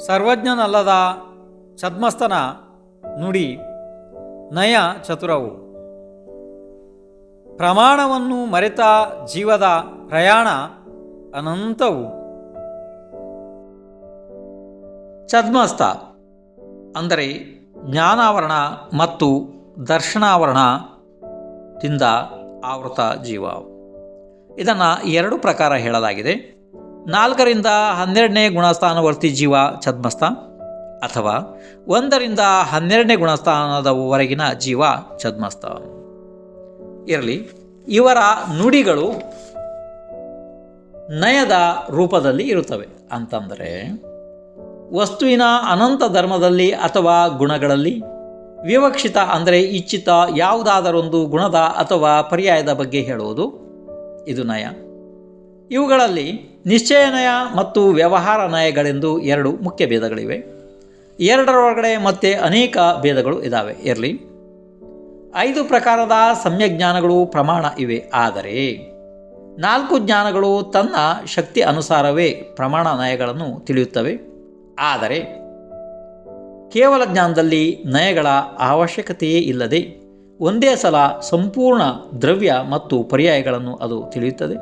ಸರ್ವಜ್ಞನಲ್ಲದ ಛದ್ಮಸ್ಥನ ನುಡಿ ನಯ ಚತುರವು. ಪ್ರಮಾಣವನ್ನು ಮರೆತ ಜೀವದ ಪ್ರಯಾಣ ಅನಂತವು. ಛದ್ಮಸ್ಥ ಅಂದರೆ ಜ್ಞಾನಾವರಣ ಮತ್ತು ದರ್ಶನಾವರಣದಿಂದ ಆವೃತ ಜೀವ. ಇದನ್ನು ಎರಡು ಪ್ರಕಾರ ಹೇಳಲಾಗಿದೆ. 4ರಿಂದ 12ನೇ ಗುಣಸ್ಥಾನವರ್ತಿ ಜೀವ ಛದ್ಮಸ್ಥ, ಅಥವಾ 1ರಿಂದ 12ನೇ ಗುಣಸ್ಥಾನದವರೆಗಿನ ಜೀವ ಛದ್ಮಸ್ಥ. ಇರಲಿ, ಇವರ ನುಡಿಗಳು ನಯದ ರೂಪದಲ್ಲಿ ಇರುತ್ತವೆ. ಅಂತಂದರೆ ವಸ್ತುವಿನ ಅನಂತ ಧರ್ಮದಲ್ಲಿ ಅಥವಾ ಗುಣಗಳಲ್ಲಿ ವಿವಕ್ಷಿತ ಅಂದರೆ ಇಚ್ಛಿತ ಯಾವುದಾದರೊಂದು ಗುಣದ ಅಥವಾ ಪರ್ಯಾಯದ ಬಗ್ಗೆ ಹೇಳುವುದು ಇದು ನಯ. ಇವುಗಳಲ್ಲಿ ನಿಶ್ಚಯ ನಯ ಮತ್ತು ವ್ಯವಹಾರ ನಯಗಳೆಂದು ಎರಡು ಮುಖ್ಯ ಭೇದಗಳಿವೆ. ಎರಡರೊಳಗಡೆ ಮತ್ತೆ ಅನೇಕ ಭೇದಗಳು ಇದ್ದಾವೆ. ಇರಲಿ, 5 ಪ್ರಕಾರದ ಸಮ್ಯಜ್ಞಾನಗಳು ಪ್ರಮಾಣ ಇವೆ. ಆದರೆ 4 ಜ್ಞಾನಗಳು ತನ್ನ ಶಕ್ತಿ ಅನುಸಾರವೇ ಪ್ರಮಾಣ ನಯಗಳನ್ನು ತಿಳಿಯುತ್ತವೆ. ಆದರೆ ಕೇವಲ ಜ್ಞಾನದಲ್ಲಿ ನಯಗಳ ಅವಶ್ಯಕತೆಯೇ ಇಲ್ಲದೆ ಒಂದೇ ಸಲ ಸಂಪೂರ್ಣ ದ್ರವ್ಯ ಮತ್ತು ಪರ್ಯಾಯಗಳನ್ನು ಅದು ತಿಳಿಯುತ್ತದೆ.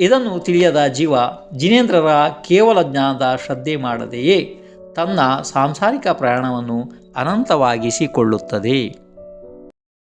ಇದನ್ನು ತಿಳಿಯದ ಜೀವ ಜಿನೇಂದ್ರರ ಕೇವಲ ಜ್ಞಾನದ ಶ್ರದ್ಧೆ ಮಾಡದೆಯೇ ತನ್ನ ಸಾಂಸಾರಿಕ ಪ್ರಯಾಣವನ್ನು ಅನಂತವಾಗಿಸಿಕೊಳ್ಳುತ್ತದೆ.